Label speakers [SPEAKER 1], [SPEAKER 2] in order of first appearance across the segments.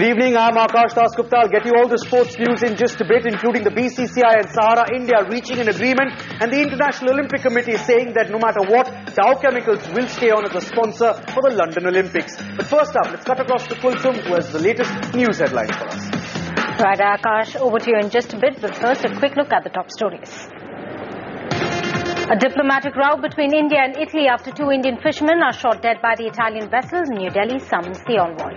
[SPEAKER 1] Good evening, I'm Akash Dasgupta. I'll get you all the sports news in just a bit, including the BCCI and Sahara India reaching an agreement, and the International Olympic Committee is saying that no matter what, Dow Chemicals will stay on as a sponsor for the London Olympics. But first up, let's cut across to Kulsoom, who has the latest news headlines for us.
[SPEAKER 2] Right, Akash, over to you in just a bit, but first a quick look at the top stories. A diplomatic row between India and Italy after two Indian fishermen are shot dead by the Italian vessels. New Delhi summons the envoy.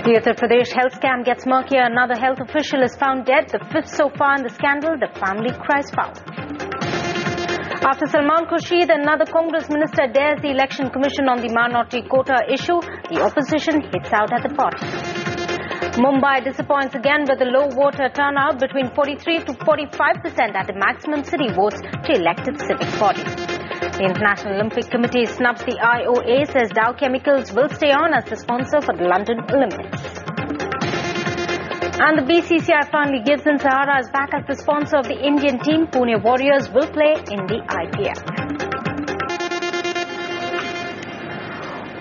[SPEAKER 2] The Uttar Pradesh health scam gets murkier. Another health official is found dead, the fifth so far in the scandal. The family cries foul. After Salman Khurshid, another Congress minister dares the Election Commission on the minority quota issue. The opposition hits out at the party. Mumbai disappoints again with a low voter turnout between 43 to 45% at the maximum city votes to elect its civic body. The International Olympic Committee snubs the IOA, says Dow Chemicals will stay on as the sponsor for the London Olympics. And the BCCI finally gives in. Sahara is back as the sponsor of the Indian team. Pune Warriors will play in the IPL.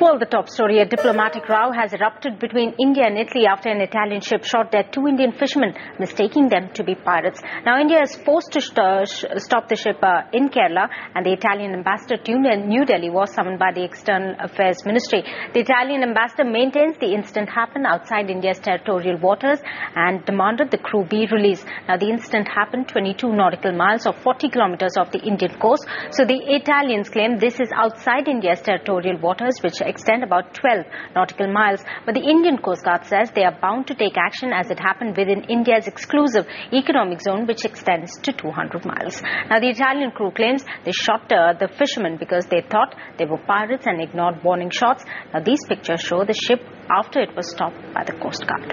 [SPEAKER 2] Well, the top story, a diplomatic row has erupted between India and Italy after an Italian ship shot dead two Indian fishermen, mistaking them to be pirates. Now, India is forced to stop the ship in Kerala, and the Italian ambassador to New Delhi was summoned by the External Affairs Ministry. The Italian ambassador maintains the incident happened outside India's territorial waters and demanded the crew be released. Now, the incident happened 22 nautical miles or 40 kilometers off the Indian coast. So the Italians claim this is outside India's territorial waters, which extend about 12 nautical miles. But the Indian Coast Guard says they are bound to take action as it happened within India's exclusive economic zone, which extends to 200 miles. Now, the Italian crew claims they shot the fishermen because they thought they were pirates and ignored warning shots. Now, these pictures show the ship after it was stopped by the Coast Guard.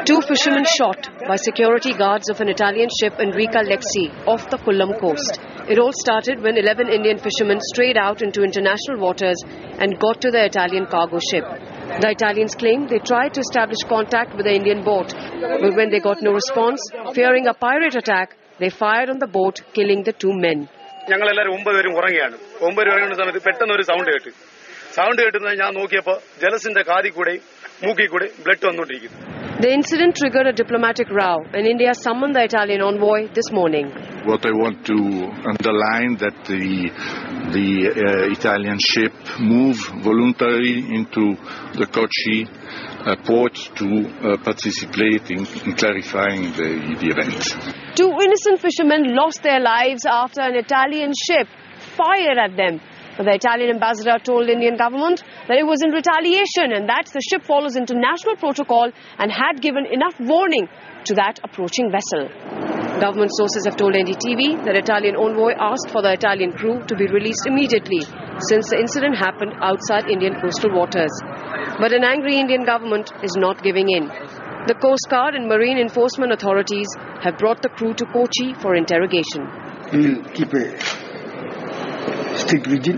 [SPEAKER 3] Two fishermen shot by security guards of an Italian ship in Rica Lexi off the Kollam coast. It all started when 11 Indian fishermen strayed out into international waters and got to the Italian cargo ship. The Italians claim they tried to establish contact with the Indian boat, but when they got no response, fearing a pirate attack, they fired on the boat, killing the two men. The incident triggered a diplomatic row, and India summoned the Italian envoy this morning.
[SPEAKER 4] What I want to underline that the Italian ship moved voluntarily into the Kochi port to participate in clarifying the event.
[SPEAKER 3] Two innocent fishermen lost their lives after an Italian ship fired at them. But the Italian ambassador told the Indian government that it was in retaliation and that the ship follows international protocol and had given enough warning to that approaching vessel. Government sources have told NDTV that Italian envoy asked for the Italian crew to be released immediately since the incident happened outside Indian coastal waters. But an angry Indian government is not giving in. The Coast Guard and Marine Enforcement authorities have brought the crew to Kochi for interrogation.
[SPEAKER 5] We'll keep a strict vigil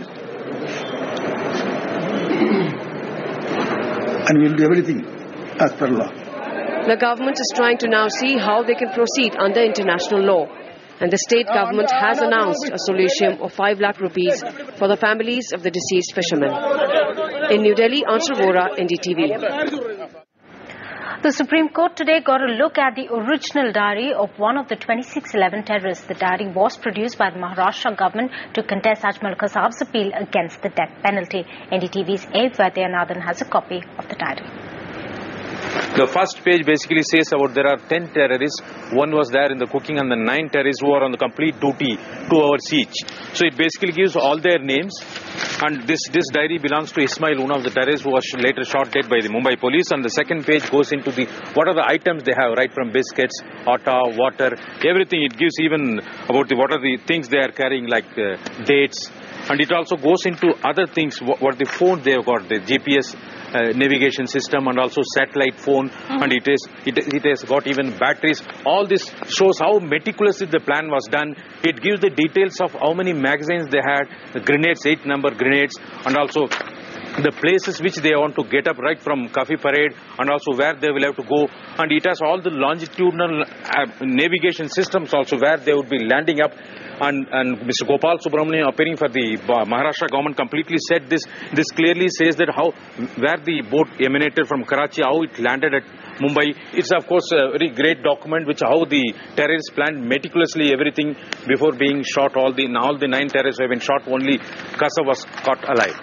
[SPEAKER 5] and we'll do everything as per law.
[SPEAKER 3] The government is trying to now see how they can proceed under international law. And the state government has announced a solution of 5 lakh rupees for the families of the deceased fishermen. In New Delhi, Anshul Vora, NDTV.
[SPEAKER 2] The Supreme Court today got a look at the original diary of one of the 2611 terrorists. The diary was produced by the Maharashtra government to contest Ajmal Kasab's appeal against the death penalty. NDTV's A. Vaidyanathan has a copy of the diary.
[SPEAKER 6] The first page basically says about there are 10 terrorists. One was there in the cooking and the 9 terrorists who are on the complete duty 2 hours each. So it basically gives all their names. And this diary belongs to Ismail, one of the terrorists who was later shot dead by the Mumbai police. And the second page goes into what are the items they have, right from biscuits, atta, water, everything. It gives even about what are the things they are carrying, like dates. And it also goes into other things, what the phone they have got, the GPS navigation system and also satellite phone, and it has got even batteries. All this shows how meticulously the plan was done. It gives the details of how many magazines they had, the grenades, 8 number grenades, and also the places which they want to get up, right from Kafi Parade, and also where they will have to go. And it has all the longitudinal navigation systems also where they would be landing up. And Mr. Gopal Subramanian, appearing for the Maharashtra government, completely said this. This clearly says that where the boat emanated from Karachi, how it landed at Mumbai. It's of course a very great document which how the terrorists planned meticulously everything before being shot. All the 9 terrorists have been shot. Only Kasa was caught alive.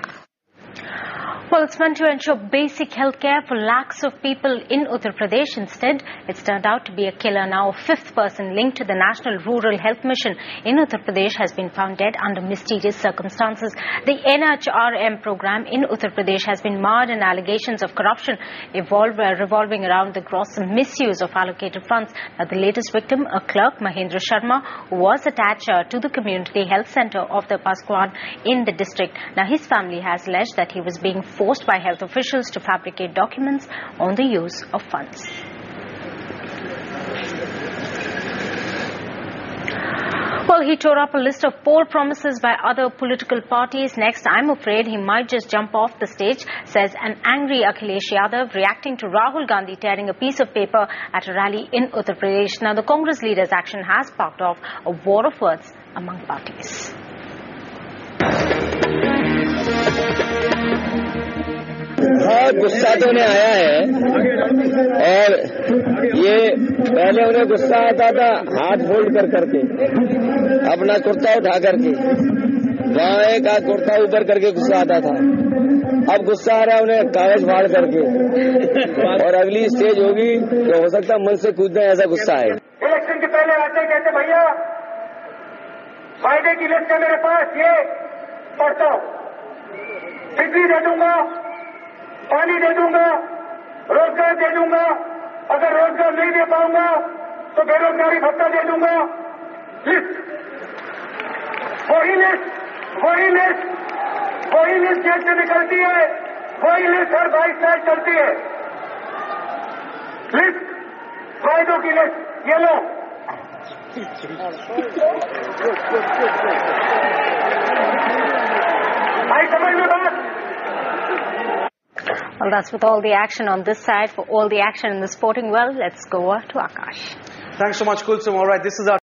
[SPEAKER 2] Well, it's meant to ensure basic health care for lakhs of people in Uttar Pradesh. Instead, it's turned out to be a killer. Now, a fifth person linked to the National Rural Health Mission in Uttar Pradesh has been found dead under mysterious circumstances. The NHRM program in Uttar Pradesh has been marred in allegations of corruption revolving around the gross misuse of allocated funds. Now, the latest victim, a clerk, Mahendra Sharma, who was attached to the community health center of the Pasquan in the district. Now, his family has alleged that he was being forced by health officials to fabricate documents on the use of funds. Well, he tore up a list of poor promises by other political parties. Next, I'm afraid he might just jump off the stage, says an angry Akhilesh Yadav, reacting to Rahul Gandhi tearing a piece of paper at a rally in Uttar Pradesh. Now, the Congress leader's action has sparked off a war of words among parties.
[SPEAKER 7] हाँ, गुस्सा तो उन्हें आया है और ये पहले उन्हें गुस्सा आता था हाथ फोल्ड कर करके, अपना कुर्ता उठा करके, बाएं का कुर्ता ऊपर करके गुस्सा आता था। अब गुस्सा आ रहा है उन्हें कागज फाड़ करके, और अगली स्टेज होगी तो हो सकता है मन से कूदना, ऐसा गुस्सा है।
[SPEAKER 8] इलेक्शन के पहले आते कहते भैया फायदे की लिस्ट है मेरे पास, ये पढ़ता हूँ, बिजली दे दूंगा, पानी दे दूंगा, रोजगार दे दूंगा, अगर रोजगार नहीं दे पाऊंगा तो बेरोजगारी भत्ता दे दूंगा। लिस्ट वही लिस्ट जेल से निकलती है, वही लिस्ट हर 22 साल चलती है। लिस्ट फायदों की लिस्ट, ये लो। आई समझ में बात?
[SPEAKER 2] Well, that's with all the action on this side. For all the action in the sporting world, let's go to Akash.
[SPEAKER 1] Thanks so much, Kulsoom. All right, this is our